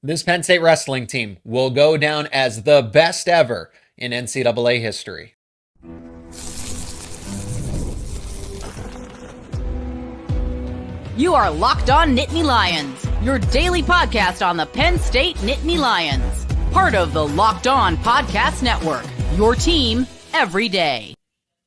This Penn State wrestling team will go down as the best ever in NCAA history. You are Locked On Nittany Lions, your daily podcast on the Penn State Nittany Lions. Part of the Locked On Podcast Network, your team every day.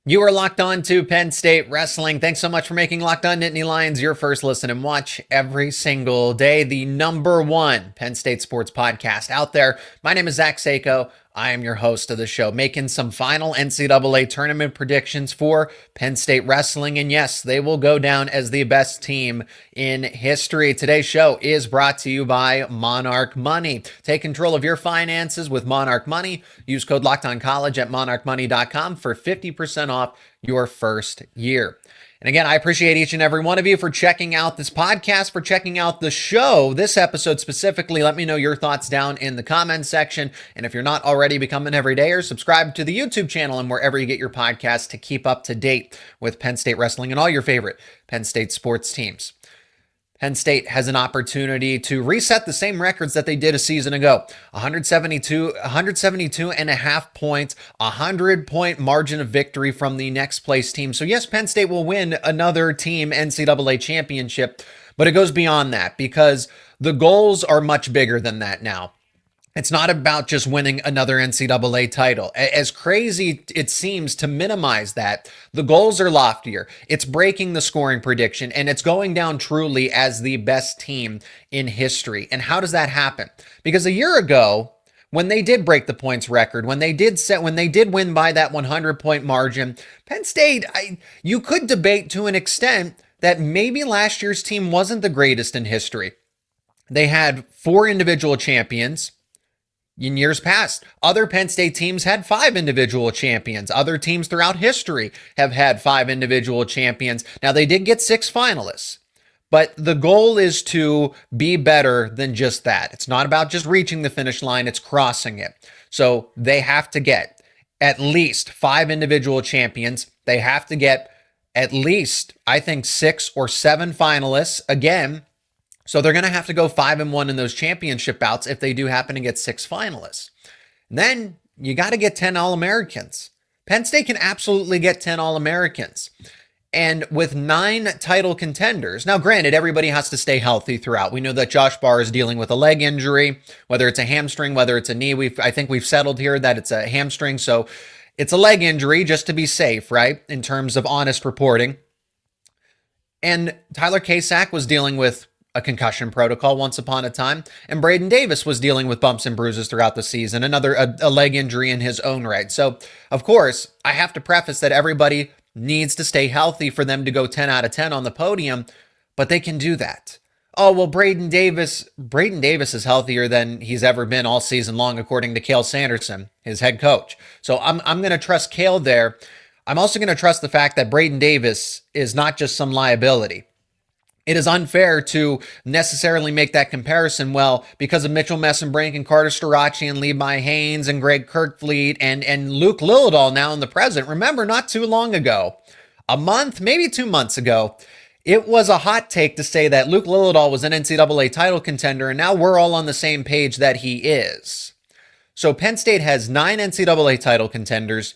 You are locked on to Penn State Wrestling. Thanks so much for making Locked On Nittany Lions your first listen and watch every single day. The number one Penn State sports podcast out there. My name is Zach Seyko. I am your host of the show, making some final NCAA tournament predictions for Penn State Wrestling. And yes, they will go down as the best team in history. Today's show is brought to you by Monarch Money. Take control of your finances with Monarch Money. Use code LOCKEDONCollege at monarchmoney.com for 50% off your first year. And again, I appreciate each and every one of you for checking out this podcast, for checking out the show, this episode specifically. Let me know your thoughts down in the comments section. And if you're not already, become an everydayer, subscribe to the YouTube channel and wherever you get your podcasts to keep up to date with Penn State wrestling and all your favorite Penn State sports teams. Penn State has an opportunity to reset the same records that they did a season ago. 172 and a half points, 100-point margin of victory from the next place team. So yes, Penn State will win another team NCAA championship, but it goes beyond that because the goals are much bigger than that now. It's not about just winning another NCAA title. As crazy it seems to minimize that, the goals are loftier. It's breaking the scoring prediction, and it's going down truly as the best team in history. And how does that happen? Because a year ago, when they did break the points record, when they did win by that 100-point margin, Penn State, you could debate to an extent that maybe last year's team wasn't the greatest in history. They had 4 individual champions. In years past, other Penn State teams had 5 individual champions. Other teams throughout history have had 5 individual champions. Now, they did get 6 finalists, but the goal is to be better than just that. It's not about just reaching the finish line, it's crossing it. So they have to get at least 5 individual champions. They have to get at least, I think, 6 or 7 finalists. Again, so they're going to have to go 5-1 in those championship bouts if they do happen to get 6 finalists. And then you got to get 10 All-Americans. Penn State can absolutely get 10 All-Americans. And with 9 title contenders, now granted, everybody has to stay healthy throughout. We know that Josh Barr is dealing with a leg injury, whether it's a hamstring, whether it's a knee. I think we've settled here that it's a hamstring, so it's a leg injury just to be safe, right, in terms of honest reporting. And Tyler Kasak was dealing with a concussion protocol once upon a time, and Braeden Davis was dealing with bumps and bruises throughout the season, a leg injury in his own right. So, of course, I have to preface that everybody needs to stay healthy for them to go 10 out of 10 on the podium, but they can do that. Oh, well, Braeden Davis is healthier than he's ever been all season long, according to Cael Sanderson, his head coach. So I'm going to trust Cael there. I'm also going to trust the fact that Braeden Davis is not just some liability. It is unfair to necessarily make that comparison, well, because of Mitchell Mesenbrink and Carter Starocci and Levi Haines and Greg Kirkfleet and Luke Lilledahl now in the present. Remember, not too long ago, a month, maybe 2 months ago, it was a hot take to say that Luke Lilledahl was an NCAA title contender, and now we're all on the same page that he is. So Penn State has 9 NCAA title contenders.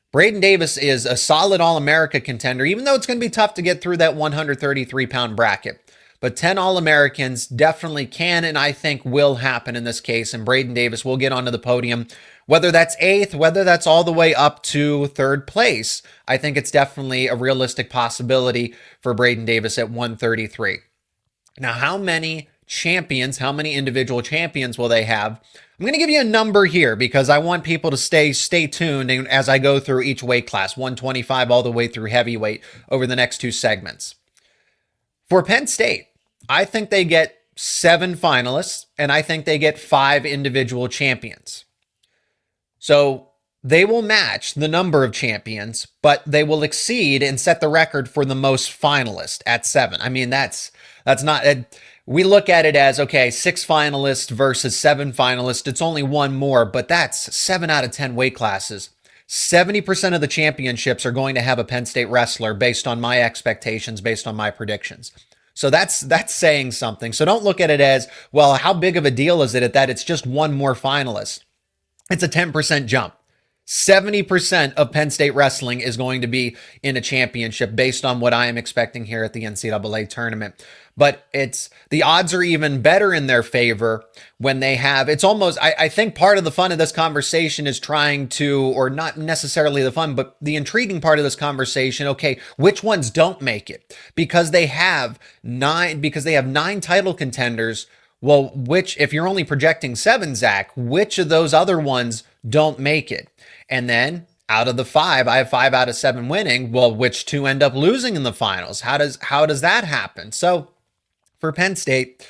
Braeden Davis is a solid All-America contender, even though it's going to be tough to get through that 133-pound bracket. But 10 All-Americans definitely can and I think will happen in this case, and Braeden Davis will get onto the podium. Whether that's 8th, whether that's all the way up to 3rd place, I think it's definitely a realistic possibility for Braeden Davis at 133. Now, how many individual champions will they have? I'm going to give you a number here because I want people to stay tuned as I go through each weight class, 125 all the way through heavyweight over the next 2 segments. For Penn State, I think they get 7 finalists, and I think they get 5 individual champions. So they will match the number of champions, but they will exceed and set the record for the most finalists at 7. I mean, that's not... We look at it as, okay, 6 finalists versus 7 finalists. It's only 1 more, but that's 7 out of 10 weight classes. 70% of the championships are going to have a Penn State wrestler based on my expectations, based on my predictions. So that's saying something. So don't look at it as, well, how big of a deal is it that it's just one more finalist? It's a 10% jump. 70% of Penn State wrestling is going to be in a championship based on what I am expecting here at the NCAA tournament. But the odds are even better in their favor when they have, it's almost, I think part of the fun of this conversation is trying to, or not necessarily the fun, but the intriguing part of this conversation, okay, which ones don't make it? Because they have nine title contenders. Well, if you're only projecting 7, Zach, which of those other ones don't make it? And then out of the 5, I have 5 out of 7 winning. Well, which 2 end up losing in the finals? How does that happen? So for Penn State,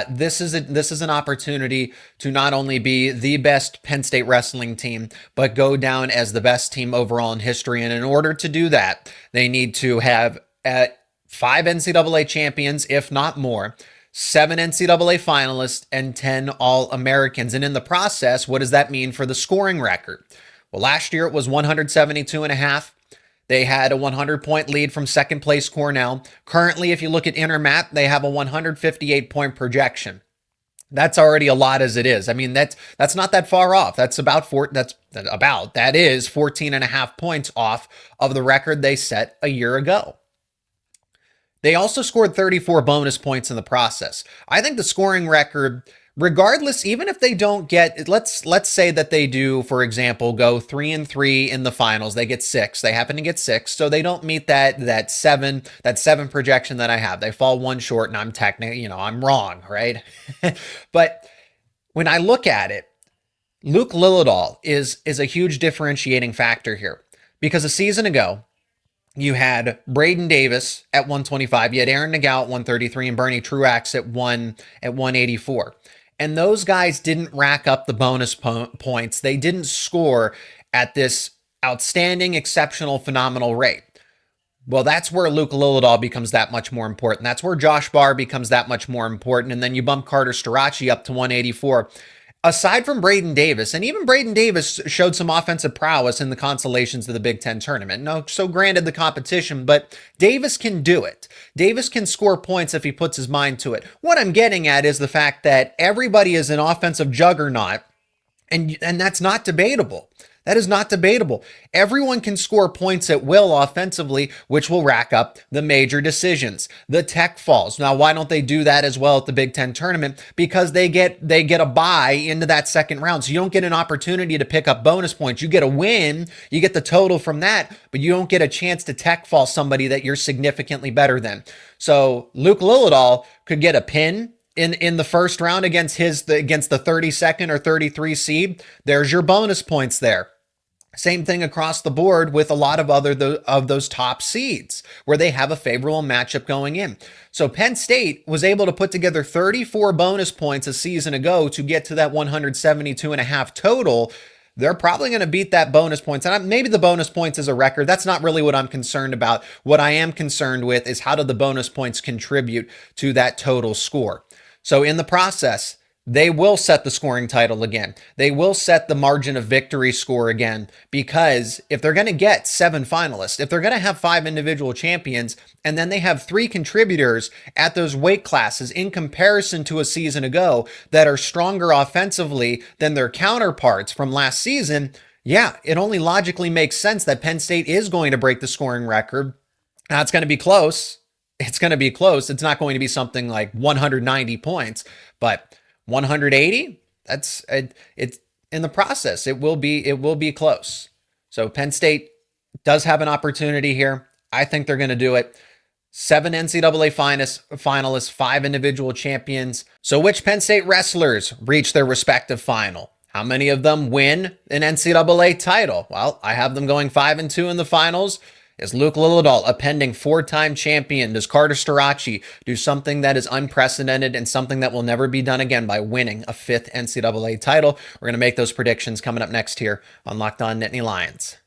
this is an opportunity to not only be the best Penn State wrestling team, but go down as the best team overall in history. And in order to do that, they need to have 5 NCAA champions, if not more, 7 NCAA finalists, and 10 All-Americans. And in the process, what does that mean for the scoring record? Well, last year it was 172.5. They had a 100-point lead from second place Cornell. Currently, if you look at Intermap, they have a 158-point projection. That's already a lot as it is. I mean, that's not that far off. That is 14.5 points off of the record they set a year ago. They also scored 34 bonus points in the process. I think the scoring record, regardless, even if they don't get, let's say that they do, for example, go 3-3 in the finals, they get 6. They happen to get 6, so they don't meet that 7 projection that I have. They fall 1 short, and I'm technically, I'm wrong, right? But when I look at it, Luke Lilledahl is a huge differentiating factor here, because a season ago, you had Braeden Davis at 125, you had Aaron Nagel at 133, and Bernie Truax at 184. And those guys didn't rack up the bonus points. They didn't score at this outstanding, exceptional, phenomenal rate. Well, that's where Luke Lilledahl becomes that much more important. That's where Josh Barr becomes that much more important. And then you bump Carter Starocci up to 184. Aside from Braeden Davis, and even Braeden Davis showed some offensive prowess in the consolations of the Big Ten tournament. No, so granted the competition, but Davis can do it. Davis can score points if he puts his mind to it. What I'm getting at is the fact that everybody is an offensive juggernaut, and that's not debatable. That is not debatable. Everyone can score points at will offensively, which will rack up the major decisions, the tech falls. Now, why don't they do that as well at the Big Ten tournament? Because they get a bye into that second round. So you don't get an opportunity to pick up bonus points. You get a win, you get the total from that, but you don't get a chance to tech fall somebody that you're significantly better than. So Luke Lilledahl could get a pin in the first round against the 32nd or 33 seed. There's your bonus points there. Same thing across the board with a lot of those top seeds where they have a favorable matchup going in. So Penn State was able to put together 34 bonus points a season ago to get to that 172.5 total. They're probably going to beat that bonus points. And maybe the bonus points is a record. That's not really what I'm concerned about. What I am concerned with is how do the bonus points contribute to that total score. So in the process, they will set the scoring title again. They will set the margin of victory score again, because if they're going to get 7 finalists, if they're going to have 5 individual champions, and then they have 3 contributors at those weight classes in comparison to a season ago that are stronger offensively than their counterparts from last season, yeah, it only logically makes sense that Penn State is going to break the scoring record. Now, it's going to be close. It's going to be close. It's not going to be something like 190 points, but 180, it's in the process. It will be close. So Penn State does have an opportunity here. I think they're going to do it. 7 NCAA finalists, 5 individual champions. So which Penn State wrestlers reach their respective final? How many of them win an NCAA title? Well, I have them going 5-2 in the finals. Is Luke Lilledahl a pending 4-time champion? Does Carter Starocci do something that is unprecedented and something that will never be done again by winning a 5th NCAA title? We're going to make those predictions coming up next here on Locked On Nittany Lions.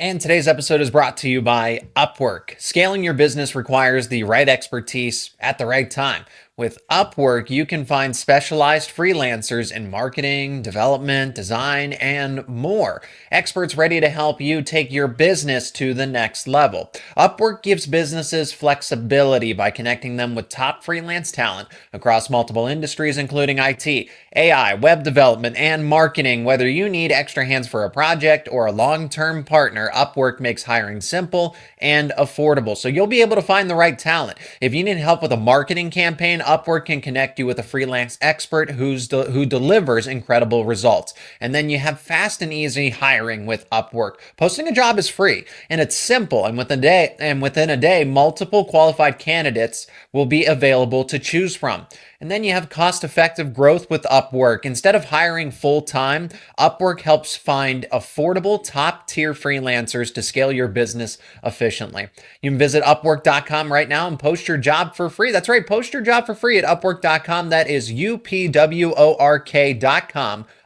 And today's episode is brought to you by Upwork. Scaling your business requires the right expertise at the right time. With Upwork, you can find specialized freelancers in marketing, development, design, and more. Experts ready to help you take your business to the next level. Upwork gives businesses flexibility by connecting them with top freelance talent across multiple industries, including IT, AI, web development, and marketing. Whether you need extra hands for a project or a long-term partner, Upwork makes hiring simple and affordable. So you'll be able to find the right talent. If you need help with a marketing campaign, Upwork can connect you with a freelance expert who delivers incredible results. And then you have fast and easy hiring with Upwork. Posting a job is free and it's simple. And within a day, multiple qualified candidates will be available to choose from. And then you have cost-effective growth with Upwork. Instead of hiring full-time, Upwork helps find affordable top-tier freelancers to scale your business efficiently. You can visit Upwork.com right now and post your job for free. That's right, post your job for free at Upwork.com. That is UPWORK.com.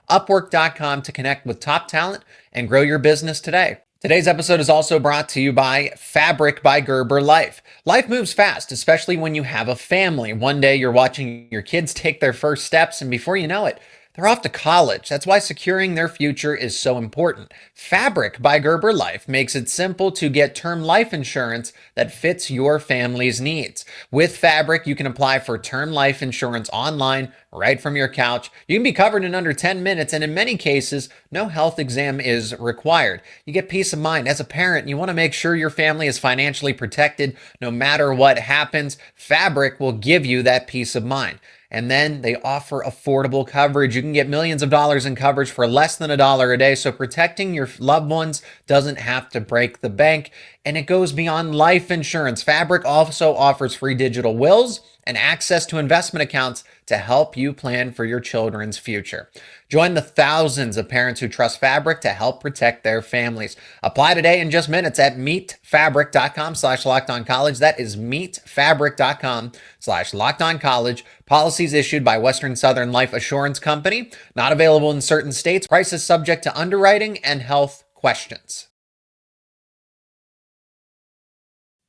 Upwork.com to connect with top talent and grow your business today. Today's episode is also brought to you by Fabric by Gerber Life. Life moves fast, especially when you have a family. One day you're watching your kids take their first steps, and before you know it, they're off to college. That's why securing their future is so important. Fabric by Gerber Life makes it simple to get term life insurance that fits your family's needs. With Fabric, you can apply for term life insurance online, right from your couch. You can be covered in under 10 minutes, and in many cases, no health exam is required. You get peace of mind. As a parent, you want to make sure your family is financially protected no matter what happens. Fabric will give you that peace of mind. And then they offer affordable coverage. You can get millions of dollars in coverage for less than $1 a day. So protecting your loved ones doesn't have to break the bank. And it goes beyond life insurance. Fabric also offers free digital wills and access to investment accounts to help you plan for your children's future. Join the thousands of parents who trust Fabric to help protect their families. Apply today in just minutes at meetfabric.com/lockedoncollege. That is meetfabric.com/lockedoncollege. Policies issued by Western Southern Life Assurance Company. Not available in certain states. Prices subject to underwriting and health questions.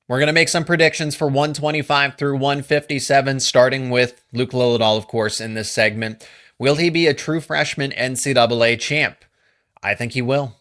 We're going to make some predictions for 125 through 157, starting with Luke Lilledahl, of course, in this segment. Will he be a true freshman NCAA champ? I think he will.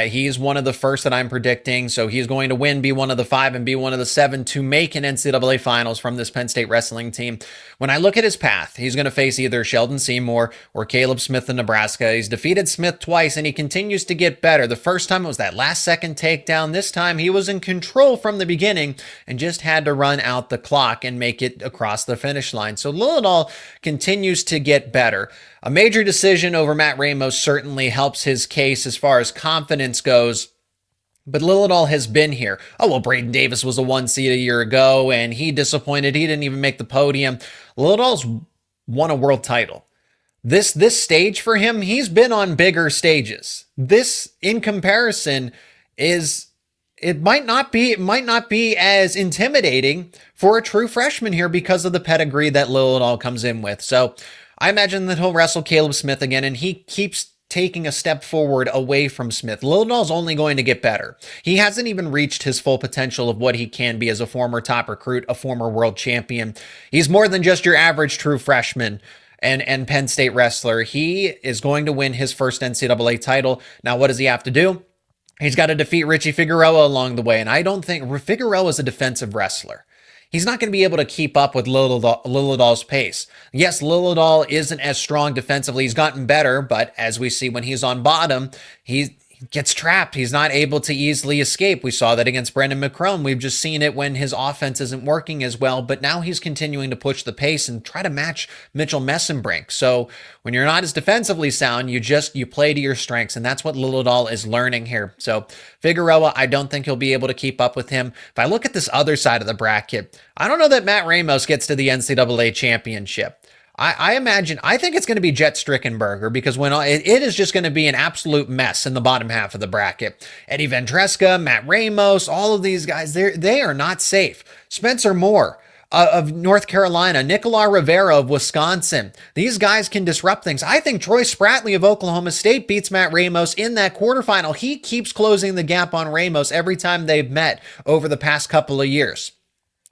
He's one of the first that I'm predicting, so he's going to win, be one of the 5, and be one of the 7 to make an NCAA finals from this Penn State wrestling team. When I look at his path, he's going to face either Sheldon Seymour or Caleb Smith in Nebraska. He's defeated Smith twice, and he continues to get better. The first time it was that last-second takedown. This time he was in control from the beginning and just had to run out the clock and make it across the finish line. So Lilledahl continues to get better. A major decision over Matt Ramos certainly helps his case as far as confidence goes, but Lilledahl has been here. Oh, well, Braeden Davis was a 1 seed a year ago, and he disappointed. He didn't even make the podium. Lilledahl's won a world title. This stage for him, he's been on bigger stages. This, in comparison, it might not be as intimidating for a true freshman here because of the pedigree that Lilledahl comes in with. So I imagine that he'll wrestle Caleb Smith again, and he keeps taking a step forward away from Smith. Lilledahl's only going to get better. He hasn't even reached his full potential of what he can be as a former top recruit, a former world champion. He's more than just your average true freshman and Penn State wrestler. He is going to win his first NCAA title. Now, what does he have to do? He's got to defeat Richie Figueroa along the way, and I don't think Figueroa is a defensive wrestler. He's not going to be able to keep up with Lilledahl's pace. Yes, Lilledahl isn't as strong defensively. He's gotten better, but as we see when he's on bottom, he gets trapped. He's not able to easily escape. We saw that against Brendan McCrone. We've just seen it when his offense isn't working as well, but now he's continuing to push the pace and try to match Mitchell Mesenbrink. So when you're not as defensively sound, you play to your strengths, and that's what Lilledahl is learning here. So Figueroa, I don't think he'll be able to keep up with him. If I look at this other side of the bracket, I don't know that Matt Ramos gets to the NCAA championship. I think it's going to be Jet Strickenberger, because when it is just going to be an absolute mess in the bottom half of the bracket. Eddie Vendreska, Matt Ramos, all of these guys, they are not safe. Spencer Moore of North Carolina, Nicolas Rivera of Wisconsin. These guys can disrupt things. I think Troy Spratley of Oklahoma State beats Matt Ramos in that quarterfinal. He keeps closing the gap on Ramos every time they've met over the past couple of years.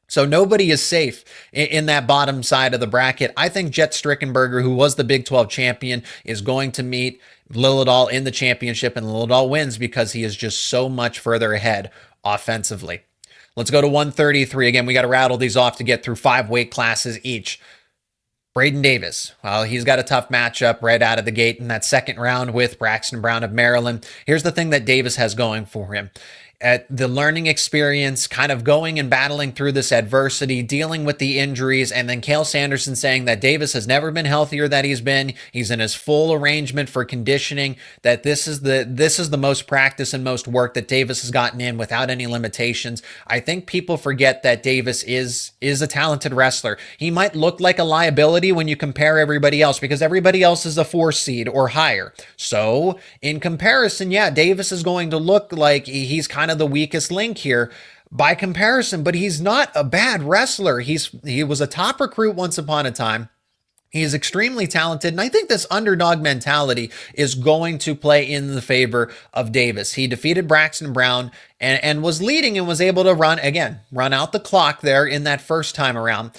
So nobody is safe in that bottom side of the bracket. I think Jet Strickenberger, who was the Big 12 champion, is going to meet Lilledahl in the championship, and Lilledahl wins because he is just so much further ahead offensively. Let's go to 133. Again, we got to rattle these off to get through 5 weight classes each. Braeden Davis, well, he's got a tough matchup right out of the gate in that second round with Braxton Brown of Maryland. Here's the thing that Davis has going for him. At the learning experience, kind of going and battling through this adversity, dealing with the injuries, and then Cael Sanderson saying that Davis has never been healthier than he's been. He's in his full arrangement for conditioning, that this is the most practice and most work that Davis has gotten in without any limitations. I think people forget that Davis is a talented wrestler. He might look like a liability when you compare everybody else because everybody else is a 4 seed or higher. So in comparison, yeah, Davis is going to look like he's kind of the weakest link here by comparison, but he's not a bad wrestler. He was a top recruit once upon a time. He is extremely talented, and I think this underdog mentality is going to play in the favor of Davis. He defeated Braxton Brown and was leading and was able to run out the clock there in that first time around.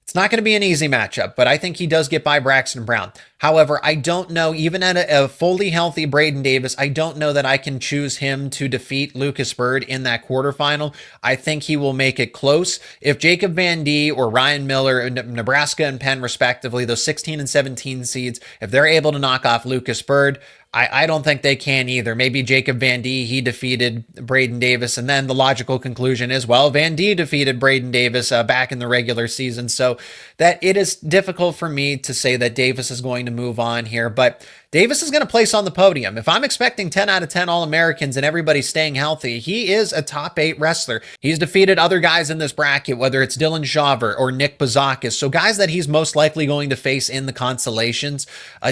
It's not going to be an easy matchup, but I think he does get by Braxton Brown. However, I don't know, even at a fully healthy Braeden Davis, I don't know that I can choose him to defeat Lucas Byrd in that quarterfinal. I think he will make it close. If Jacob Van D or Ryan Miller, Nebraska and Penn respectively, those 16 and 17 seeds, if they're able to knock off Lucas Byrd, I don't think they can either. Maybe Jacob Van D, he defeated Braeden Davis, and then the logical conclusion is, well, Van D defeated Braeden Davis back in the regular season, so that it is difficult for me to say that Davis is going to move on here, but Davis is going to place on the podium. If I'm expecting 10 out of 10 All-Americans and everybody's staying healthy, he is a top 8 wrestler. He's defeated other guys in this bracket, whether it's Dylan Chauver or Nick Bazakis, so guys that he's most likely going to face in the consolations.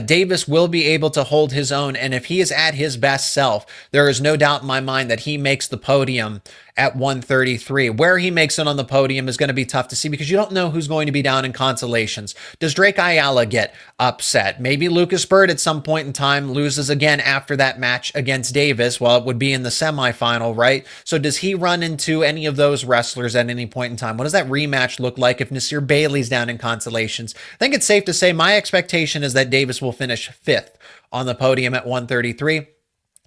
Davis will be able to hold his own, and if he is at his best self, there is no doubt in my mind that he makes the podium at 133. Where he makes it on the podium is going to be tough to see because you don't know who's going to be down in consolations. Does Drake Ayala get upset? Maybe Lucas Byrd at some point in time loses again after that match against Davis. Well, it would be in the semifinal, right? So does he run into any of those wrestlers at any point in time? What does that rematch look like if Nasir Bailey's down in consolations? I think it's safe to say my expectation is that Davis will finish 5th on the podium at 133.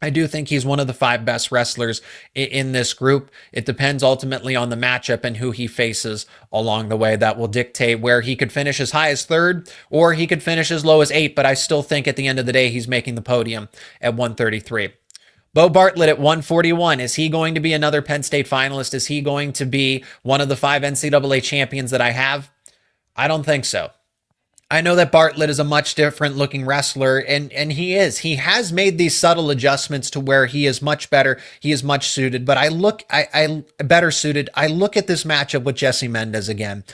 I do think he's one of the 5 best wrestlers in this group. It depends ultimately on the matchup and who he faces along the way. That will dictate where he could finish as high as 3rd or he could finish as low as 8, but I still think at the end of the day, he's making the podium at 133. Bo Bartlett at 141. Is he going to be another Penn State finalist? Is he going to be one of the 5 NCAA champions that I have? I don't think so. I know that Bartlett is a much different looking wrestler, and he is. He has made these subtle adjustments to where he is much better. He is much suited, but I better suited. I look at this matchup with Jesse Mendez again.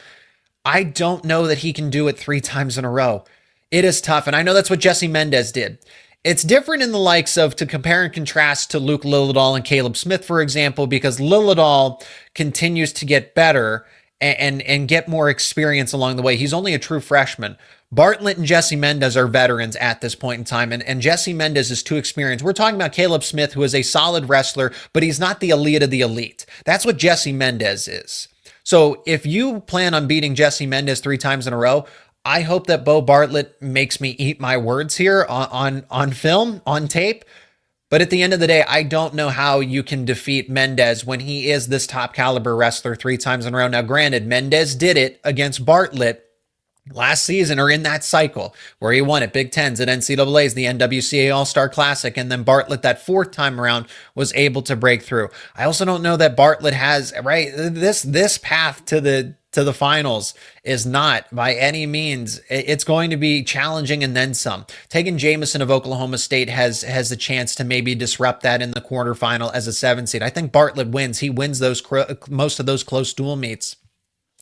I don't know that he can do it 3 times in a row. It is tough, and I know that's what Jesse Mendez did. It's different in the likes of, to compare and contrast to Luke Lilledahl and Caleb Smith, for example, because Lilledahl continues to get better and get more experience along the way. He's only a true freshman. Bartlett and Jesse Mendez are veterans at this point in time, and Jesse Mendez is too experienced. We're talking about Caleb Smith, who is a solid wrestler, but he's not the elite of the elite. That's what Jesse Mendez is. So if you plan on beating Jesse Mendez 3 times in a row, I hope that Bo Bartlett makes me eat my words here on film, on tape. But at the end of the day, I don't know how you can defeat Mendez when he is this top caliber wrestler 3 times in a row. Now, granted, Mendez did it against Bartlett last season, or in that cycle where he won at Big Tens, at NCAA's, the NWCA All-Star Classic, and then Bartlett that 4th time around was able to break through. I also don't know that Bartlett has, right, this path to the finals is not by any means. It's going to be challenging and then some. Tegan Jamison of Oklahoma State has a chance to maybe disrupt that in the quarterfinal as a 7 seed. I think Bartlett wins. He wins those most of those close dual meets.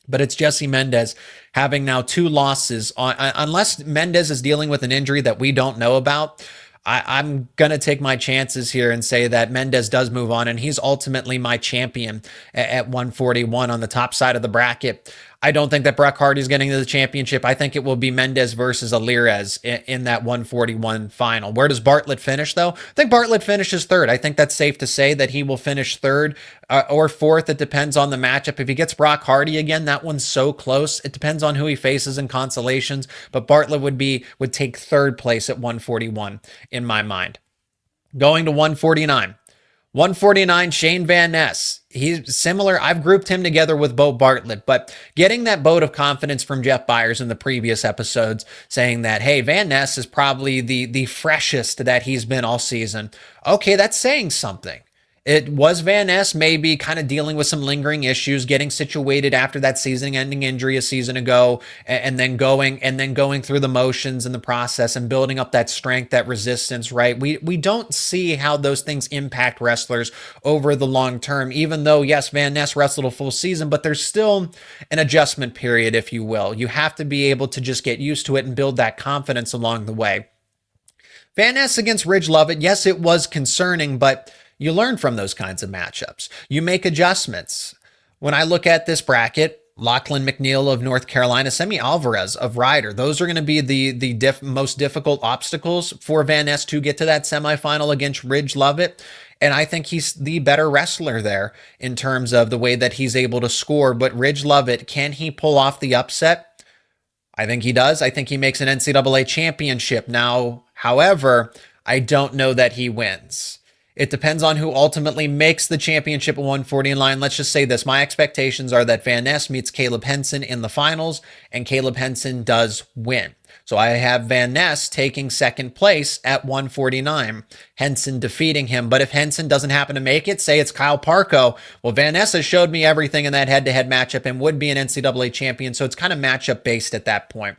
But it's Jesse Mendez having now 2 losses. Unless Mendez is dealing with an injury that we don't know about, I'm going to take my chances here and say that Mendez does move on, and he's ultimately my champion at 141 on the top side of the bracket. I don't think that Brock Hardy's getting to the championship. I think it will be Mendez versus Alirez in that 141 final. Where does Bartlett finish, though? I think Bartlett finishes third. I think that's safe to say that he will finish third or fourth. It depends on the matchup. If he gets Brock Hardy again, that one's so close. It depends on who he faces in consolations, but Bartlett would take third place at 141 in my mind. Going to 149. 149, Shane Van Ness. He's similar. I've grouped him together with Bo Bartlett, but getting that vote of confidence from Jeff Byers in the previous episodes saying that, hey, Van Ness is probably the freshest that he's been all season. Okay, that's saying something. It was Van Ness maybe kind of dealing with some lingering issues, getting situated after that season-ending injury a season ago, and then going through the motions in the process and building up that strength, that resistance, right? We don't see how those things impact wrestlers over the long term, even though, yes, Van Ness wrestled a full season, but there's still an adjustment period, if you will. You have to be able to just get used to it and build that confidence along the way. Van Ness against Ridge Lovett, yes, it was concerning, but you learn from those kinds of matchups. You make adjustments. When I look at this bracket, Lachlan McNeil of North Carolina, Semi Alvarez of Ryder, those are going to be the most difficult obstacles for Van Ness to get to that semifinal against Ridge Lovett. And I think he's the better wrestler there in terms of the way that he's able to score. But Ridge Lovett, can he pull off the upset? I think he does. I think he makes an NCAA championship. Now, however, I don't know that he wins. It depends on who ultimately makes the championship at 140 in line. Let's just say this. My expectations are that Van Ness meets Caleb Henson in the finals, and Caleb Henson does win. So I have Van Ness taking second place at 149, Henson defeating him. But if Henson doesn't happen to make it, say it's Kyle Parco, well, Van Ness has showed me everything in that head-to-head matchup and would be an NCAA champion. So it's kind of matchup-based at that point.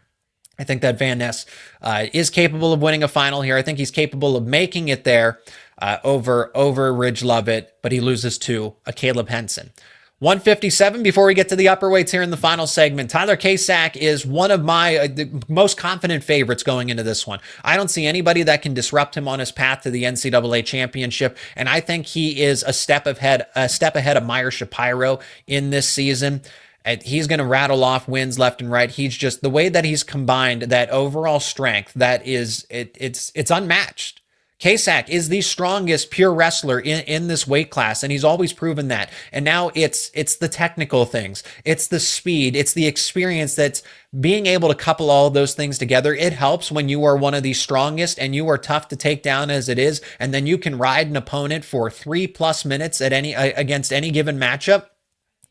I think that Van Ness is capable of winning a final here. I think he's capable of making it there over Ridge Lovett, but he loses to a Caleb Henson. 157, before we get to the upper weights here in the final segment, Tyler Kasak is one of my the most confident favorites going into this one. I don't see anybody that can disrupt him on his path to the NCAA championship, and I think he is a step ahead of Meyer Shapiro in this season. He's going to rattle off wins left and right. He's just, the way that he's combined that overall strength, that is, it's unmatched. Kasak is the strongest pure wrestler in this weight class, and he's always proven that. And now it's the technical things. It's the speed. It's the experience that's being able to couple all of those things together. It helps when you are one of the strongest and you are tough to take down as it is, and then you can ride an opponent for 3+ minutes against any given matchup.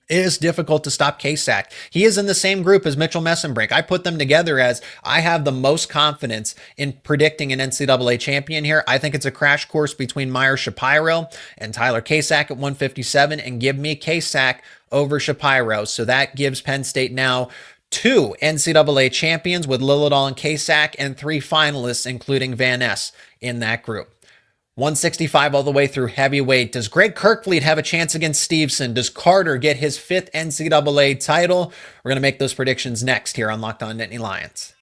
It is difficult to stop Kasak. He is in the same group as Mitchell Mesenbrink. I put them together as I have the most confidence in predicting an NCAA champion here. I think it's a crash course between Meyer Shapiro and Tyler Kasak at 157, and give me Kasak over Shapiro. So that gives Penn State now 2 NCAA champions with Lilledahl and Kasak, and 3 finalists, including Van Ness, in that group. 165 all the way through heavyweight. Does Greg Kirkfleet have a chance against Steveson? Does Carter get his 5th NCAA title? We're going to make those predictions next here on Locked On Nittany Lions.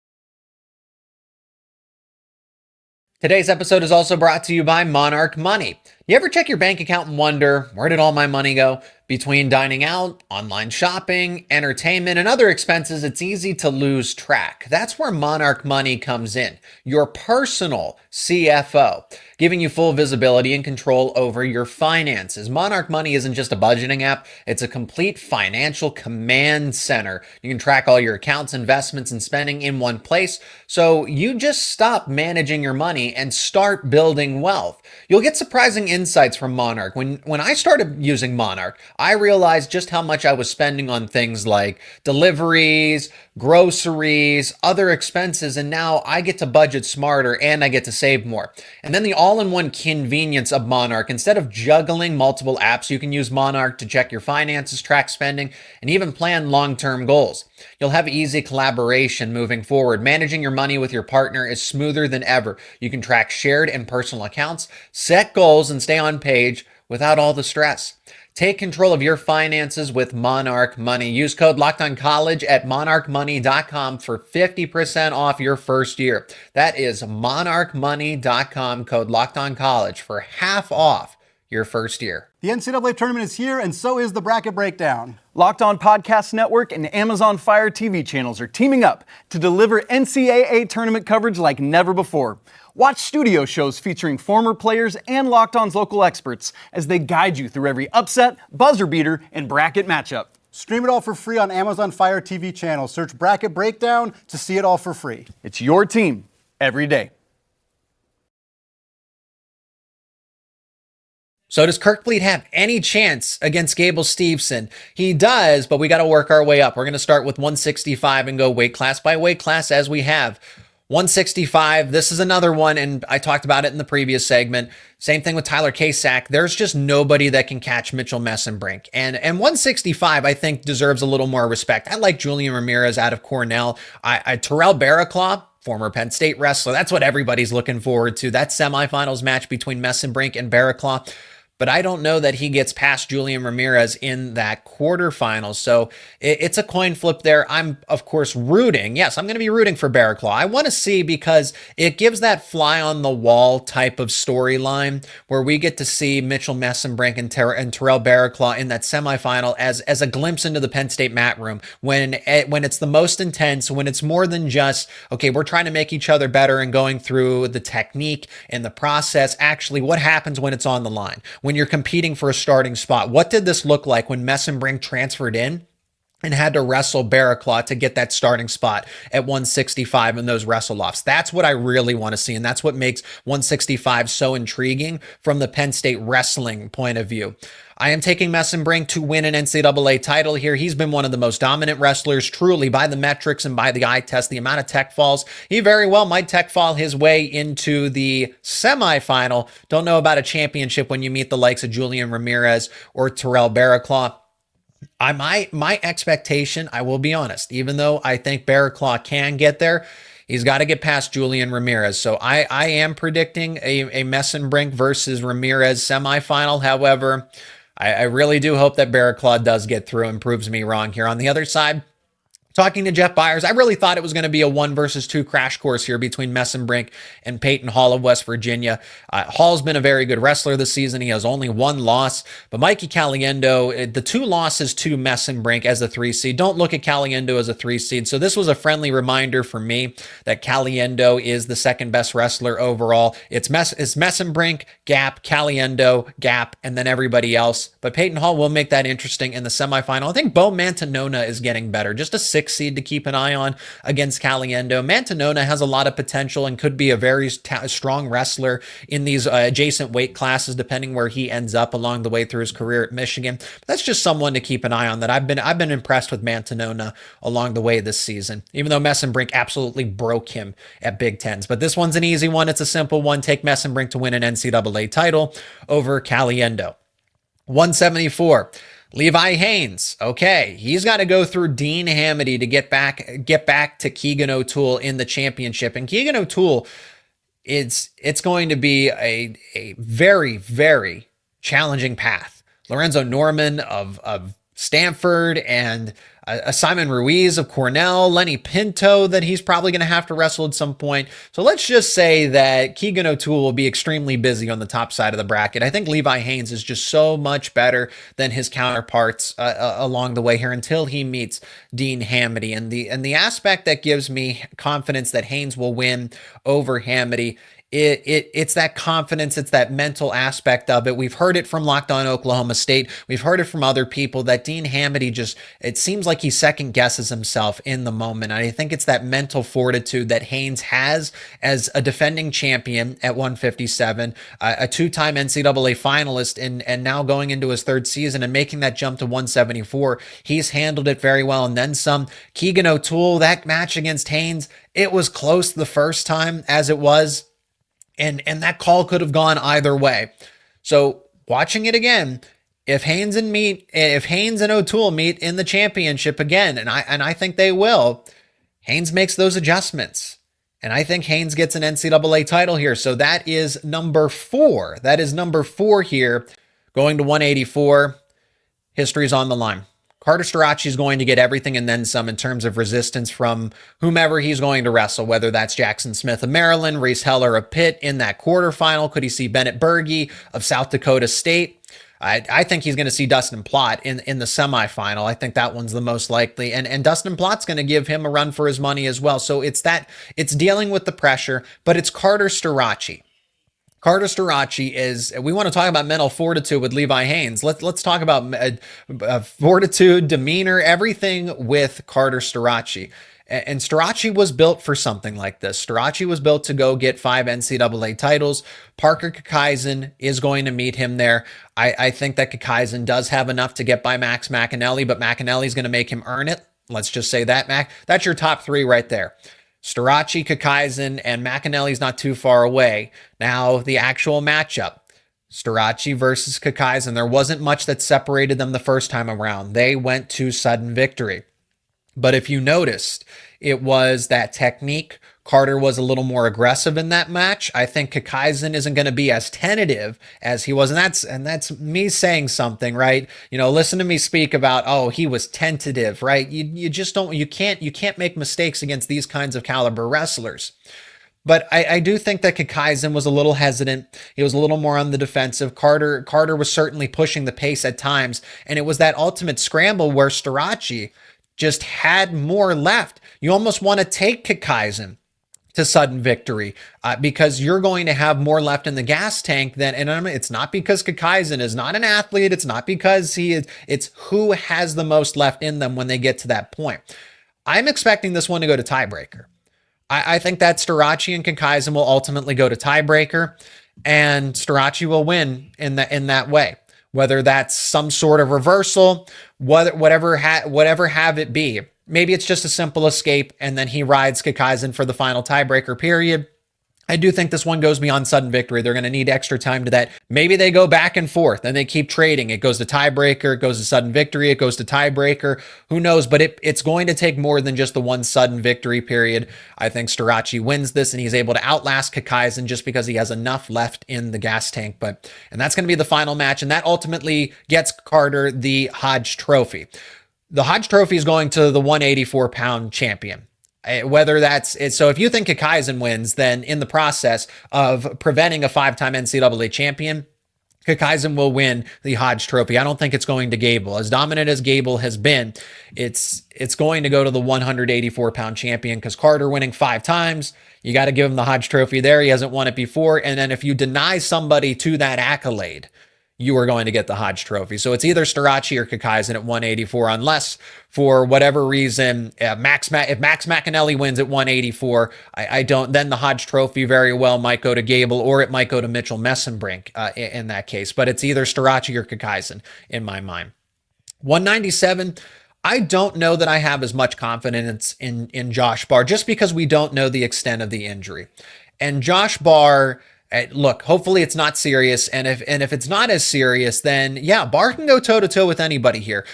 Today's episode is also brought to you by Monarch Money. You ever check your bank account and wonder, where did all my money go? Between dining out, online shopping, entertainment, and other expenses, it's easy to lose track. That's where Monarch Money comes in, your personal CFO, giving you full visibility and control over your finances. Monarch Money isn't just a budgeting app, it's a complete financial command center. You can track all your accounts, investments, and spending in one place, so you just stop managing your money and start building wealth. You'll get surprising insights from Monarch. When I started using Monarch, I realized just how much I was spending on things like deliveries, groceries, other expenses, and now I get to budget smarter and I get to save more. And then the all-in-one convenience of Monarch. Instead of juggling multiple apps, you can use Monarch to check your finances, track spending, and even plan long-term goals. You'll have easy collaboration moving forward. Managing your money with your partner is smoother than ever. You can track shared and personal accounts, set goals, and stay on page without all the stress. Take control of your finances with Monarch Money. Use code LOCKEDONCOLLEGE at monarchmoney.com for 50% off your first year. That is monarchmoney.com, code LOCKEDONCOLLEGE for half off your first year. The NCAA tournament is here, and so is the Bracket Breakdown. Locked On Podcast Network and Amazon Fire TV channels are teaming up to deliver NCAA tournament coverage like never before. Watch studio shows featuring former players and Locked On's local experts as they guide you through every upset, buzzer beater, and bracket matchup. Stream it all for free on Amazon Fire TV channel. Search Bracket Breakdown to see it all for free. It's your team every day. So does Kirkbleed have any chance against Gable Steveson? He does, but we got to work our way up. We're going to start with 165 and go weight class by weight class as we have. 165, this is another one, and I talked about it in the previous segment. Same thing with Tyler Kasak. There's just nobody that can catch Mitchell Mesenbrink. And 165, I think, deserves a little more respect. I like Julian Ramirez out of Cornell. Terrell Barraclaw, former Penn State wrestler, that's what everybody's looking forward to. That semifinals match between Mesenbrink and Barraclaw. But I don't know that he gets past Julian Ramirez in that quarterfinal. So it's a coin flip there. I'm, of course, rooting. Yes, I'm going to be rooting for Barraclaw. I want to see, because it gives that fly on the wall type of storyline where we get to see Mitchell Mesenbrink and Terrell Barraclaw in that semifinal as a glimpse into the Penn State mat room when it's the most intense, when it's more than just, okay, we're trying to make each other better and going through the technique and the process. Actually, what happens when it's on the line? When you're competing for a starting spot. What did this look like when Mesenbrink transferred in and had to wrestle Barraclaw to get that starting spot at 165 in those wrestle-offs? That's what I really want to see, and that's what makes 165 so intriguing from the Penn State wrestling point of view. I am taking Mesenbrink to win an NCAA title here. He's been one of the most dominant wrestlers, truly, by the metrics and by the eye test, the amount of tech falls. He very well might tech fall his way into the semifinal. Don't know about a championship when you meet the likes of Julian Ramirez or Terrell Barraclaw. My expectation, I will be honest, even though I think Barraclaw can get there, he's got to get past Julian Ramirez. So I am predicting a Mesenbrink versus Ramirez semifinal. However, I really do hope that Barraclaw does get through and proves me wrong here. On the other side, talking to Jeff Byers, I really thought it was going to be a 1 versus 2 crash course here between Mesenbrink and Peyton Hall of West Virginia. Hall's been a very good wrestler this season. He has only 1 loss, but Mikey Caliendo, the 2 losses to Mesenbrink as a 3 seed. Don't look at Caliendo as a 3 seed. So this was a friendly reminder for me that Caliendo is the second best wrestler overall. It's Mesenbrink, Gap, Caliendo, Gap, and then everybody else. But Peyton Hall will make that interesting in the semifinal. I think Bo Mantanona is getting better. Just a 6 seed to keep an eye on against Caliendo. Mantanona has a lot of potential and could be a very strong wrestler in these adjacent weight classes, depending where he ends up along the way through his career at Michigan. But that's just someone to keep an eye on. That I've been impressed with Mantanona along the way this season, even though Mesenbrink absolutely broke him at Big Tens. But this one's an easy one. It's a simple one. Take Mesenbrink to win an NCAA title over Caliendo. 174. Levi Haines, okay, he's got to go through Dean Hamiti to get back to Keegan O'Toole in the championship. And Keegan O'Toole, it's going to be a very, very challenging path. Lorenzo Norman of Stanford and Simon Ruiz of Cornell, Lenny Pinto that he's probably going to have to wrestle at some point. So let's just say that Keegan O'Toole will be extremely busy on the top side of the bracket. I think Levi Haines is just so much better than his counterparts along the way here until he meets Dean Hamiti. And the aspect that gives me confidence that Haines will win over Hamiti, it's that confidence, it's that mental aspect of it. We've heard it from Locked On Oklahoma State. We've heard it from other people that Dean Hamiti it seems like he second guesses himself in the moment. And I think it's that mental fortitude that Haines has as a defending champion at 157, a 2-time NCAA finalist, and now going into his 3rd season and making that jump to 174. He's handled it very well. And then some. Keegan O'Toole, that match against Haines, it was close the first time as it was. And that call could have gone either way. So watching it again, if Haines and O'Toole meet in the championship again, and I think they will, Haines makes those adjustments. And I think Haines gets an NCAA title here. So that is number 4. That is number 4 here. Going to 184. History's on the line. Carter Starocci is going to get everything and then some in terms of resistance from whomever he's going to wrestle, whether that's Jackson Smith of Maryland, Reese Heller of Pitt in that quarterfinal. Could he see Bennett Berge of South Dakota State? I think he's going to see Dustin Plott in the semifinal. I think that one's the most likely. And Dustin Plott's going to give him a run for his money as well. So it's dealing with the pressure, but it's Carter Starocci. Carter Starocci is, we want to talk about mental fortitude with Levi Haines. Let's talk about fortitude, demeanor, everything with Carter Starocci. And Starocci was built for something like this. Starocci was built to go get 5 NCAA titles. Parker Kakaisen is going to meet him there. I think that Kakaisen does have enough to get by Max McAnally, but McAnally's going to make him earn it. Let's just say that, Mac. That's your top 3 right there. Starocci, Kakaisen, and McAnally's not too far away. Now, the actual matchup. Starocci versus Kakaisen. There wasn't much that separated them the first time around. They went to sudden victory. But if you noticed, it was that technique. Carter was a little more aggressive in that match. I think Kakaisen isn't going to be as tentative as he was. And that's me saying something, right? You know, listen to me speak about, oh, he was tentative, right? You just don't, you can't make mistakes against these kinds of caliber wrestlers. But I do think that Kakaisen was a little hesitant. He was a little more on the defensive. Carter was certainly pushing the pace at times. And it was that ultimate scramble where Starocci just had more left. You almost want to take Kakaisen to sudden victory because you're going to have more left in the gas tank than, and it's not because Kakaisen is not an athlete. It's not because he is, it's who has the most left in them when they get to that point. I'm expecting this one to go to tiebreaker. I think that Starocci and Kakaisen will ultimately go to tiebreaker, and Starocci will win in that way. Whether that's some sort of reversal, whatever have it be. Maybe it's just a simple escape, and then he rides Kakaisen for the final tiebreaker period. I do think this one goes beyond sudden victory. They're going to need extra time to that. Maybe they go back and forth and they keep trading. It goes to tiebreaker, it goes to sudden victory, it goes to tiebreaker. Who knows? But it's going to take more than just the one sudden victory period. I think Starocci wins this and he's able to outlast Kakaisen just because he has enough left in the gas tank. And that's going to be the final match. And that ultimately gets Carter the Hodge Trophy. The Hodge Trophy is going to the 184-pound champion. Whether that's it. So if you think Kakaisen wins, then in the process of preventing a 5-time NCAA champion, Kakaisen will win the Hodge Trophy. I don't think it's going to Gable. As dominant as Gable has been, it's going to go to the 184-pound champion because Carter winning 5 times, you got to give him the Hodge Trophy there. He hasn't won it before. And then if you deny somebody to that accolade, you are going to get the Hodge Trophy. So it's either Starocci or Kakaisen at 184, unless for whatever reason, if Max McAnally wins at 184, then the Hodge Trophy very well might go to Gable, or it might go to Mitchell Mesenbrink in that case. But it's either Starocci or Kakaisen in my mind. 197, I don't know that I have as much confidence in Josh Barr, just because we don't know the extent of the injury. And Josh Barr, look, hopefully it's not serious. And if it's not as serious, then yeah, Barr can go toe to toe with anybody here.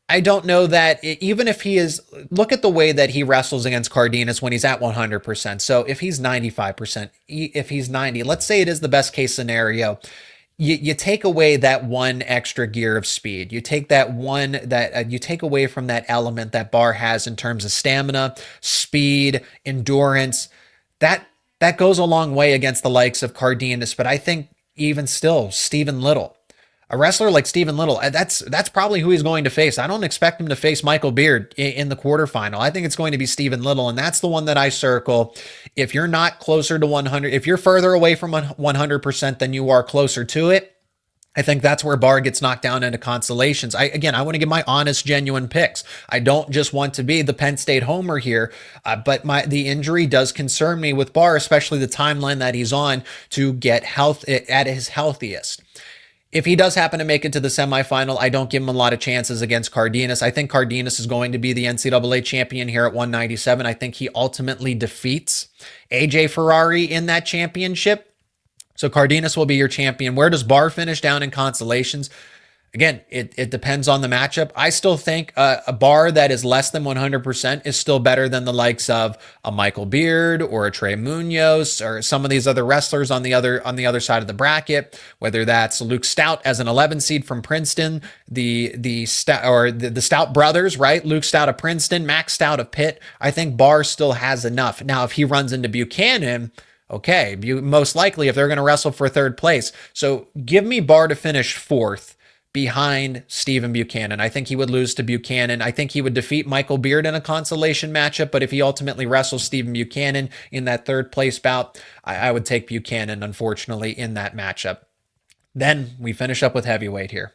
I don't know that even if he is, look at the way that he wrestles against Cardenas when he's at 100%. So if he's 95%, if he's 90, let's say it is the best case scenario. You take away that one extra gear of speed. You take that one you take away from that element that Barr has in terms of stamina, speed, endurance. That goes a long way against the likes of Cardenas, but I think even still, Stephen Little, a wrestler like Stephen Little, that's probably who he's going to face. I don't expect him to face Michael Beard in the quarterfinal. I think it's going to be Stephen Little, and that's the one that I circle. If you're not closer to 100, if you're further away from 100% than you are closer to it, I think that's where Barr gets knocked down into consolations. I want to give my honest, genuine picks. I don't just want to be the Penn State homer here, but the injury does concern me with Barr, especially the timeline that he's on to get health at his healthiest. If he does happen to make it to the semifinal, I don't give him a lot of chances against Cardenas. I think Cardenas is going to be the NCAA champion here at 197. I think he ultimately defeats AJ Ferrari in that championship. So Cardenas will be your champion. Where does Barr finish down in consolations? Again, it depends on the matchup. I still think a Barr that is less than 100% is still better than the likes of a Michael Beard or a Trey Munoz or some of these other wrestlers on the other side of the bracket. Whether that's Luke Stout as an 11 seed from Princeton, the Stout brothers, right? Luke Stout of Princeton, Max Stout of Pitt. I think Barr still has enough. Now, if he runs into Buchanan, okay, most likely if they're going to wrestle for third place. So give me Barr to finish fourth behind Stephen Buchanan. I think he would lose to Buchanan. I think he would defeat Michael Beard in a consolation matchup, but if he ultimately wrestles Stephen Buchanan in that third place bout, I would take Buchanan, unfortunately, in that matchup. Then we finish up with heavyweight here.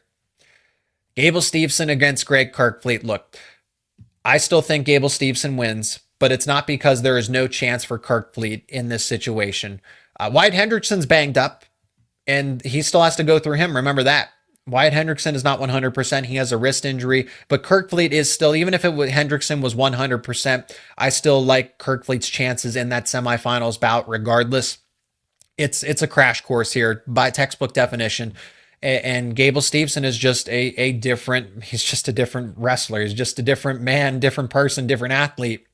Gable Steveson against Greg Kirkfleet. Look, I still think Gable Steveson wins, but it's not because there is no chance for Kirkfleet in this situation. Wyatt Hendrickson's banged up, and he still has to go through him. Remember that. Wyatt Hendrickson is not 100%. He has a wrist injury, but Kirkfleet is still, even if Hendrickson was 100%, I still like Kirkfleet's chances in that semifinals bout regardless. It's a crash course here by textbook definition. And Gable Steveson is just he's just a different wrestler. He's just a different man, different person, different athlete.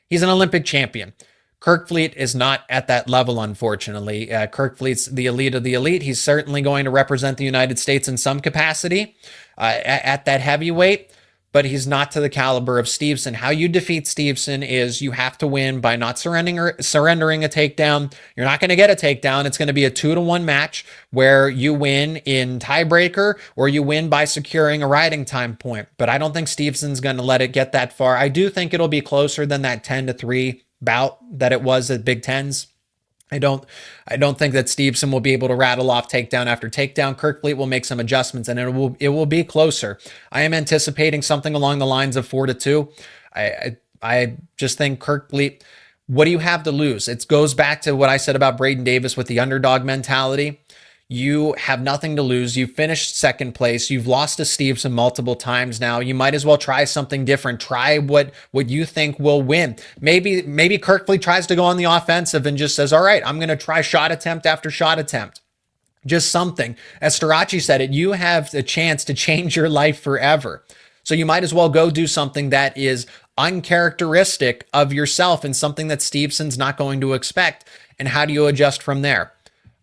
He's an Olympic champion. Kirkfleet is not at that level, unfortunately. Kirkfleet's the elite of the elite. He's certainly going to represent the United States in some capacity at that heavyweight, but he's not to the caliber of Steveson. How you defeat Steveson is you have to win by not surrendering a takedown. You're not going to get a takedown. It's going to be a 2-1 match where you win in tiebreaker or you win by securing a riding time point. But I don't think Stevenson's going to let it get that far. I do think it'll be closer than that 10-3 bout that it was at Big Tens. I don't think that Steveson will be able to rattle off takedown after takedown. Kirkfleet will make some adjustments and it will be closer. I am anticipating something along the lines of 4-2. I just think Kirkfleet, what do you have to lose? It goes back to what I said about Braeden Davis with the underdog mentality. You have nothing to lose. You finished second place. You've lost to Steveson multiple times now. You might as well try something different. Try what you think will win. Maybe Kirkfleet tries to go on the offensive and just says, all right, I'm going to try shot attempt after shot attempt. Just something. As Starocci said it, you have the chance to change your life forever. So you might as well go do something that is uncharacteristic of yourself and something that Stevenson's not going to expect. And how do you adjust from there?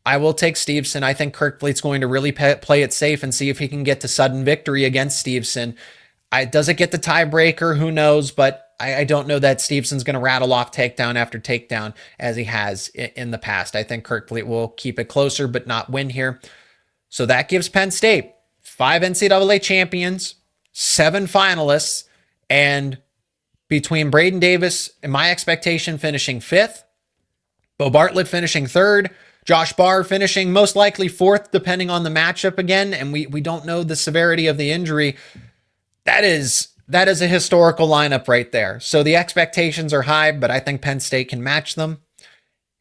I will take Steveson. I think Kirkfleet's going to really play it safe and see if he can get to sudden victory against Steveson. Does it get the tiebreaker? Who knows? But I don't know that Stevenson's going to rattle off takedown after takedown as he has in the past. I think Kirkfleet will keep it closer but not win here. So that gives Penn State 5 NCAA champions, 7 finalists, and between Braeden Davis and my expectation finishing 5th, Bo Bartlett finishing 3rd, Josh Barr finishing most likely 4th, depending on the matchup again, and we don't know the severity of the injury. That is a historical lineup right there. So the expectations are high, but I think Penn State can match them.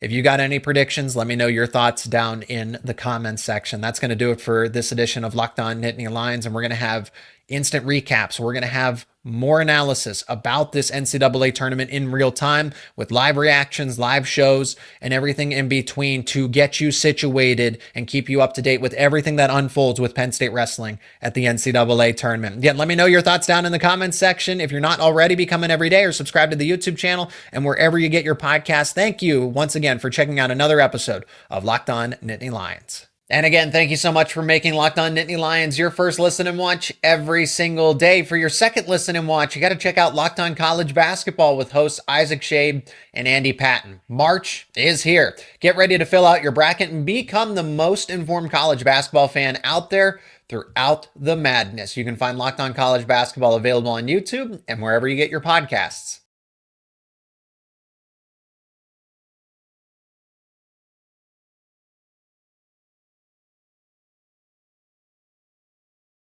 If you got any predictions, let me know your thoughts down in the comments section. That's going to do it for this edition of Locked On Nittany Lions, and we're going to have instant recaps. We're going to have more analysis about this NCAA tournament in real time with live reactions, live shows, and everything in between to get you situated and keep you up to date with everything that unfolds with Penn State wrestling at the NCAA tournament. Again, let me know your thoughts down in the comments section. If you're not already, become an everyday or subscribe to the YouTube channel and wherever you get your podcast. Thank you once again for checking out another episode of Locked On Nittany Lions. And again, thank you so much for making Locked On Nittany Lions your first listen and watch every single day. For your second listen and watch, you got to check out Locked On College Basketball with hosts Isaac Shabe and Andy Patton. March is here. Get ready to fill out your bracket and become the most informed college basketball fan out there throughout the madness. You can find Locked On College Basketball available on YouTube and wherever you get your podcasts.